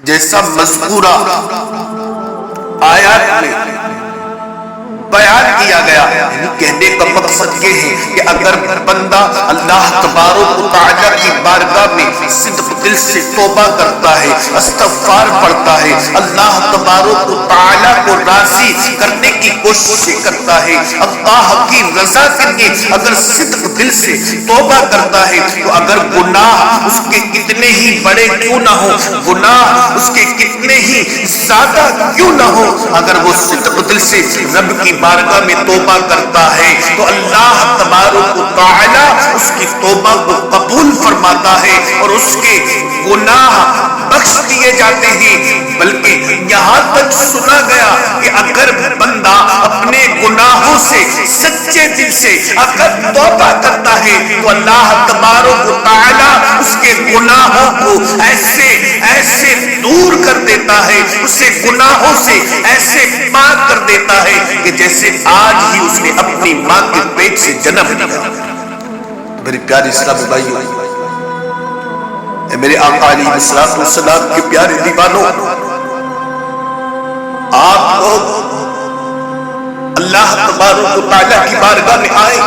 جیسا مذکورہ آیات میں بیان کیا گیا، یعنی کہنے کا مقصد یہ ہے کہ اگر بندہ اللہ تبارک و تعالیٰ کی بارگاہ میں صدق دل سے توبہ کرتا ہے، استغفار پڑھتا ہے، اللہ تبارک و تعالیٰ کو راضی کرنے کی کوشش کرتا ہے، اللہ کی رضا کے لیے اگر صدق دل سے توبہ کرتا ہے، تو اگر گناہ اس کے کتنے ہی بڑے کیوں نہ ہو، گناہ اس کے کتنے ہی زیادہ کیوں نہ ہو، اگر وہ صدق دل سے رب کی بارگاہ میں توبہ کرتا ہے تو اللہ تبارک و تعالی اس کی توبہ کو قبول فرماتا ہے اور اس کے گناہ بخش دیے جاتے ہیں۔ بلکہ یہاں تک سنا گیا کہ اگر بندہ اپنے گناہوں سے سچے دل سے اگر توبہ کرتا ہے تو اللہ تبارک و تعالی اس کے گناہوں کو ایسے دور کر دیتا ہے، اسے گناہوں سے ایسے پاک کر دیتا ہے کہ جیسے آج ہی اس نے اپنی ماں کے پیٹ سے جنم لیا۔ میرے پیارے اسلامی بھائیوں، اے میرے آقا علیہ الصلوۃ والسلام کے پیارے دیوانوں، آپ لوگ اللہ تبارک و تعالیٰ کی بارگاہ میں آئے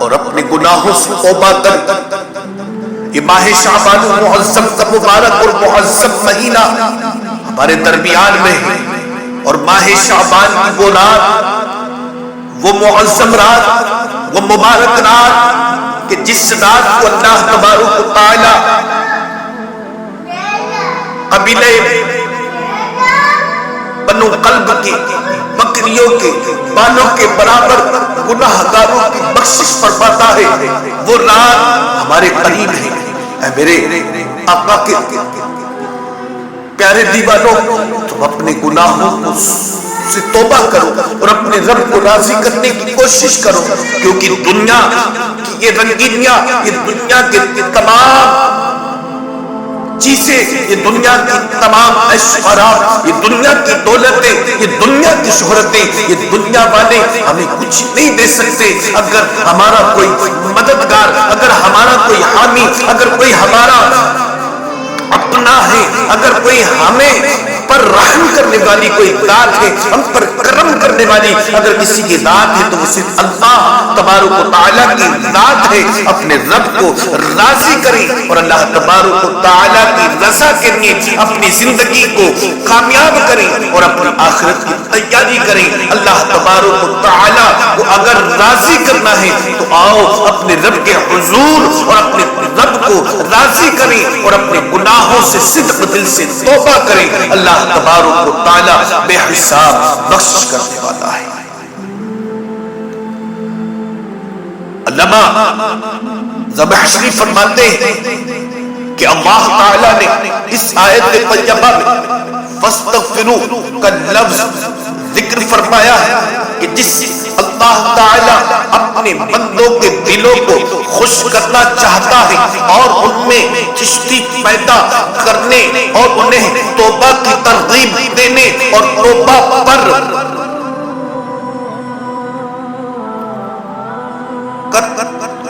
اور اپنے گناہوں سے توبہ کر۔ یہ ماہ شعبان المعظم کا مبارک اور معظم مہینہ ہمارے درمیان میں ہے، اور ماہ شعبان کی وہ رات، وہ معظم رات، وہ مبارک رات کہ جس رات کو اللہ تبارک و تعالی قبیلے بنو قلب کی بکریوں کے بالوں کے برابر گناہ گاروں کی بخشش فرماتا ہے۔ وہ رات ہمارے قریب ہے۔ اے میرے آقا کے پیارے دیوانوں، تم اپنے گناہوں سے توبہ کرو اور اپنے رب کو راضی کرنے کی کوشش کرو، کیونکہ دنیا کی یہ رنگینیاں، یہ دنیا کے تمام چیزیں، یہ دنیا کی تمام ایشوارات، یہ دنیا کی دولتیں، یہ دنیا کی شہرتیں، یہ دنیا والے ہمیں کچھ نہیں دے سکتے۔ اگر ہمارا کوئی مددگار، اگر ہمارا کوئی حامی، اگر کوئی ہمارا اپنا ہے، اگر کوئی ہمیں پر رحم کرنے والی کوئی ذات ہے، ہم پر کرم کرنے والی اگر کسی کی ذات ہے تو وہ صرف اللہ تبارک و تعالیٰ کی ذات ہے۔ اپنے رب کو راضی کریں اور اللہ تبارک و تعالیٰ کی رضا کے لیے اپنی زندگی کو کامیاب کریں اور اپنی آخرت کی تیاری کریں۔ اللہ تبارک و تعالیٰ کو اگر راضی کرنا ہے تو آؤ اپنے رب کے حضور اور اپنے رب کو راضی کریں اور اپنے گناہوں سے صدق دل سے توبہ کریں۔ اللہ تبارک و تعالی بے حساب بخش کرنے والا ہے۔ علامہ زمخشری فرماتے ہیں کہ اللہ تعالی نے اس آیت طیبہ میں فاستغفروا کا لفظ ذکر فرمایا ہے کہ جس اللہ تعالی اپنے بندوں کے دلوں کو خوش کرنا چاہتا ہے اور ان میں چشتی پیدا کرنے اور انہیں توبہ کی ترغیب دینے اور توبہ پر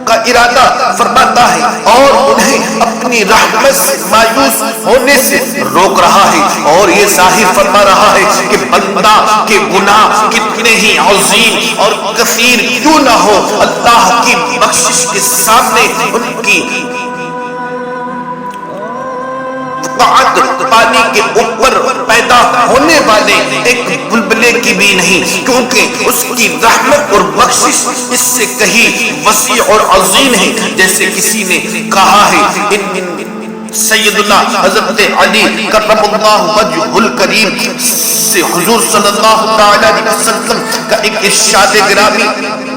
کا ارادہ فرماتا ہے اور انہیں اپنی رحمت سے مایوس ہونے سے روک رہا ہے، اور یہ ظاہر فرما رہا ہے کہ بندہ کے گناہ کتنے ہی عظیم اور کثیر کیوں نہ ہو، اللہ کی بخشش کے سامنے ان کی پانی کے اوپر پیدا ہونے والے ایک بلبلے کی بھی نہیں، کیونکہ اس کی رحمت اور بخشش اس سے کہیں وسیع اور عظیم ہے۔ جیسے کسی نے کہا ہے سیدنا حضرت علی کرم اللہ وجہ الکریم سے حضور صلی اللہ علیہ وسلم کا ایک ارشاد گرامی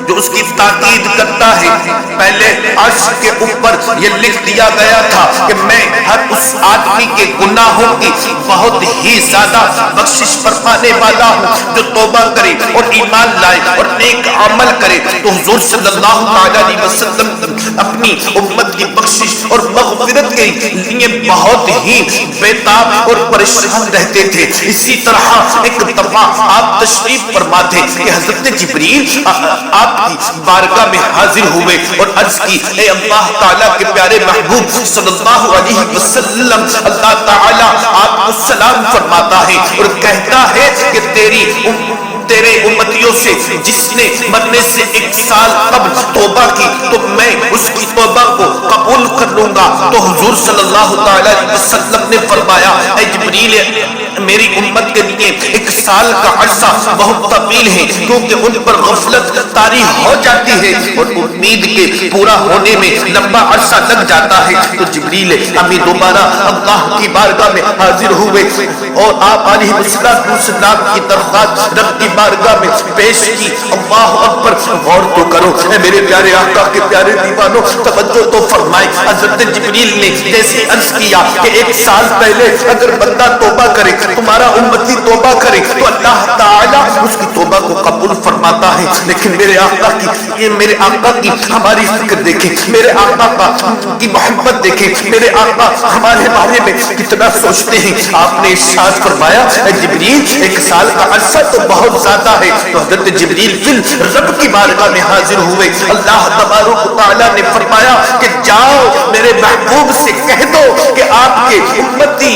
جو اس کی تاکید کرتا ہے۔ پہلے عرش کے اوپر یہ لکھ دیا گیا تھا کہ میں ہر اس آدمی کے گناہوں کی بہت ہی زیادہ بخشش فرمانے والا ہوں جو توبہ کرے اور ایمان لائے اور نیک عمل کرے۔ تو حضور صلی اللہ علیہ وسلم اپنی امت کی بخشش اور مغفرت کے لیے بہت ہی بیتاب اور پریشان رہتے تھے۔ اسی طرح ایک دفعہ آپ تشریف فرما تھے کہ حضرت جبریل آپ کی بارگاہ میں حاضر ہوئے اور عرض کی اے اللہ تعالیٰ کے پیارے محبوب صلی اللہ علیہ وسلم، اللہ تعالیٰ آپ کو سلام فرماتا ہے اور کہتا ہے کہ تیرے امتیوں سے جس نے مرنے سے 1 سال قبل توبہ کی تو میں اس کی توبہ کو قبول کر لوں گا۔ تو حضور صلی اللہ علیہ وسلم نے فرمایا اے جبریل، میری امت کے لیے 1 سال کا عرصہ بہت طویل ہے، کیونکہ ان پر غفلت طاری ہو جاتی ہے اور امید کے پورا ہونے میں لمبا عرصہ لگ جاتا ہے۔ تو جبریل امی دوبارہ اللہ کی بارگاہ میں حاضر ہوئے اور آپ علیہ السلام کی درخواست رب کی بارگاہ میں پیش کی۔ اللہ اکبر، غور تو کرو اے میرے پیارے آقا کے پیارے دیوانوں، توجہ تو فرمائے۔ حضرت جبریل نے جیسے عرض کیا کہ 1 سال پہلے اگر بندہ توبہ کرے، تمہارا امتی توبہ کرے تو اللہ تعالیٰ اس کی توبہ کو قبول فرماتا ہے۔ لیکن میرے آقا کی ہماری فکر دیکھیں، میرے آقا کی محبت دیکھیں، میرے آقا ہمارے بارے میں کتنا سوچتے ہیں۔ آپ نے ارشاد فرمایا اے جبریل 1 سال کا عرصہ تو بہت زیادہ ہے۔ تو حضرت جبریل پھر رب کی بارگاہ میں حاضر ہوئے۔ اللہ تبارک و تعالیٰ نے فرمایا کہ جاؤ میرے محبوب سے کہہ دو کہ آپ کے امتی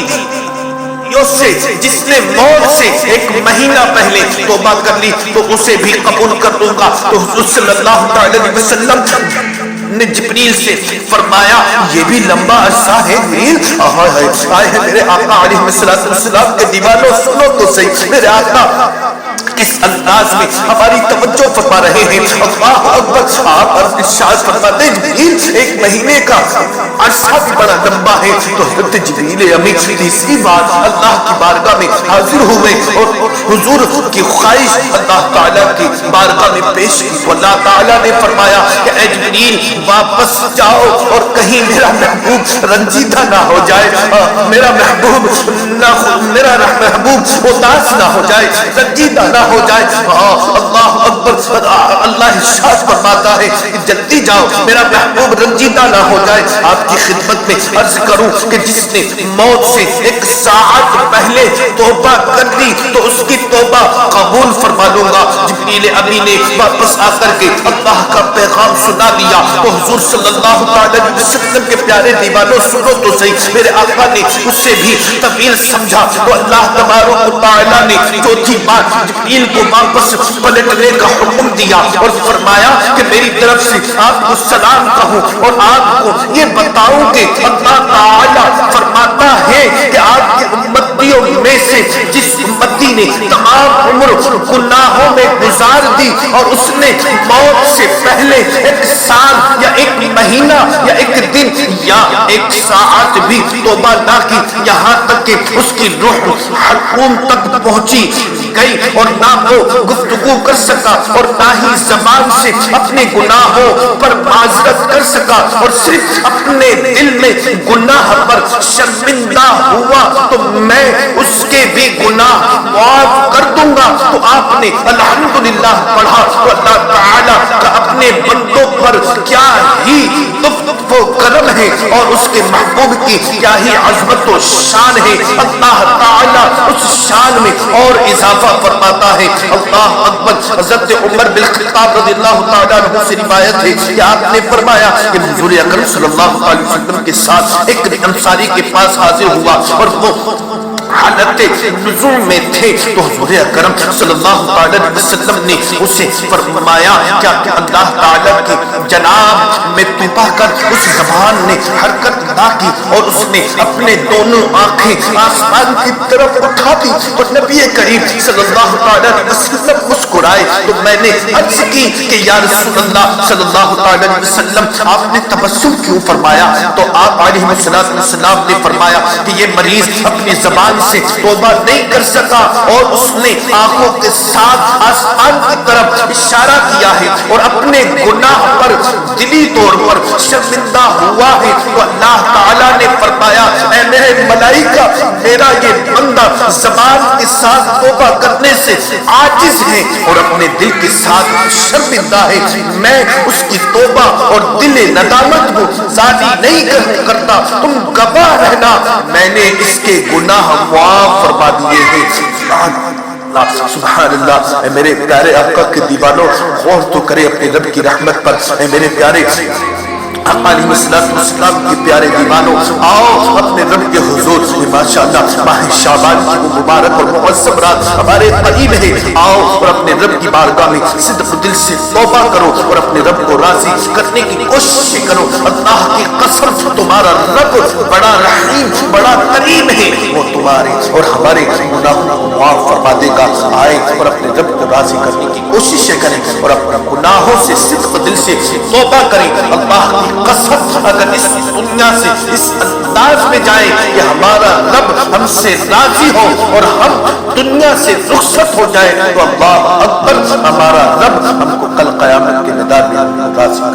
سے جس نے موت سے 1 مہینہ پہلے توبہ کر لی تو اسے بھی قبول کر دوں گا۔ تو حضور صلی اللہ علیہ وسلم نے جبریل سے فرمایا یہ بھی لمبا عرصہ ہے جبریل؟ آئے ہیں میرے آقا علیہ السلام کے دیوانوں، سنو تو صحیح، میرے آقا کس انداز میں ہماری توجہ فرما رہے ہیں۔ اللہ اکبر، آپ ارشاد فرماتے ہیں جبریل 1 مہینے کا عرصہ بھی بڑا لمبا ہے۔ تو حضرت جبریل امی تیسری بار اللہ کی بارگاہ میں حاضر ہوئے اور حضور کی خواہش اللہ تعالیٰ کی بارگاہ میں پیش کی۔ تو اللہ تعالیٰ نے فرمایا کہ اے جبریل واپس جاؤ اور کہیں میرا محبوب رنجیدہ نہ ہو جائے، میرا محبوب اداس نہ ہو جائے، رنجیدہ نہ ہو جائے۔ اللہ اکبر، اللہ ارشاد فرماتا ہے کہ جلدی جاؤ میرا محبوب رنجیدہ نہ ہو جائے۔ آپ کی خدمت میں عرض کروں کہ جس نے موت سے 1 ساعت پہلے توبہ کر دی تو اس کی توبہ قبول فرما لوں گا۔ جبریل امی نے واپس آ کر کے اللہ کا پیغام سنا دیا۔ تو حضور صلی اللہ علیہ وسلم کے پیارے دیوانوں، سنو تو صحیح، میرے آقا نے اس سے بھی طویل سمجھا تو اللہ تبارک و تعالیٰ نے چوتھی بار جبریل کو واپس پلٹنے کا حکم دیا اور فرمایا کہ میری طرف سے آپ کو سلام کہوں اور آپ کو یہ بتاؤں کہ اللہ تعالیٰ فرماتا ہے کہ آپ کے امتیوں میں سے جس امتی نے تمام عمر گناہوں میں گزار دی اور اس نے موت سے پہلے 1 سال یا 1 مہینہ یا 1 دن یا 1 ساعت بھی توبہ نہ کی، یہاں تک کہ اس کی روح حلقوم تک پہنچی گئی اور نہ وہ گفتگو کر سکا اور نہ ہی زبان سے اپنے گناہوں پر معذرت کر سکا اور صرف اپنے دل میں گناہ پر شرمندہ ہوا تو میں اس کے بھی گناہ معاف کر دوں گا۔ تو آپ نے الحمدللہ پڑھا تو اللہ تعالیٰ کا اپنے بندوں پر کیا ہی لطف و کرم ہے اور اس کے محبوب کی کیا ہی عظمت و شان ہے۔ اللہ تعالیٰ اس شان میں اور اضافہ فرماتا ہے۔ اللہ اکبر، حضرت عمر بن خطاب رضی اللہ تعالیٰ عنہ سے روایت ہے کہ آپ نے فرمایا کہ حضور اکرم صلی اللہ علیہ وسلم کے ساتھ ایک انصاری کے پاس حاضر ہوا اور وہ حالت نزول میں تھے تو حضور اکرم صلی اللہ علیہ وسلم نے اسے فرمایا کیا کہ اللہ تعالیٰ کی جناب میں توبہ کر۔ اس زبان نے حرکت نہ کی اور اس نے اپنے دونوں آنکھیں آسمان کی طرف اٹھا دی تو نبی کریم صلی اللہ علیہ وسلم مسکرائے۔ تو میں نے عرض کی کہ یا رسول اللہ صلی اللہ علیہ وسلم آپ نے تبسم کیوں فرمایا؟ تو آپ علیہ السلام نے فرمایا کہ یہ مریض اپنی زبان سے توبہ نہیں کر سکا اور اس نے آنکھوں کے ساتھ آسمان کی طرف اشارہ کیا ہے اور اپنے گناہ پر دلی طور پر شرمندہ ہوا ہے۔ تو اللہ تعالیٰ نے فرمایا اے میرے ملائکہ، میرا یہ بندہ زبان کے ساتھ توبہ کرنے سے عاجز ہے اور اپنے دل کے ساتھ شرمندہ ہے، میں اس کی توبہ اور دل ندامت کو ضائع نہیں کرتا، تم گواہ رہنا میں نے اس کے گناہ معاف فرما دیے ہیں۔ سبحان اللہ۔ اے میرے پیارے آقا کے دیوانوں، غور تو کرے اپنے رب کی رحمت پر۔ اے میرے پیارے آقا علیہ السلام کے پیارے دیوانوں، آؤ اپنے رب کے حضور سے ماشاءاللہ ماہ شعبان کی وہ مبارک اور معظم رات ہمارے قریب ہے، آؤ اور اپنے رب کی بارگاہ میں صدق دل سے توبہ کرو اور اپنے رب کو راضی کرنے کی کوشش کرو۔ اللہ کی قسم تمہارا رب بڑا رحیم بڑا کریم ہے، وہ تمہارے اور ہمارے گناہوں کو معاف فرما دے گا۔ آئے اور اپنے رب کو راضی کرنے کی کوششیں کریں اور اپنے گناہوں سے صدق دل سے توبہ کریں۔ اللہ کی قسم اگر اس دنیا سے اس انداز میں جائیں کہ ہمارا رب ہم سے راضی ہو اور ہم دنیا سے رخصت ہو جائے تو اللہ اکبر، ہمارا رب ہم کو کل قیامت کے میدان میں راضی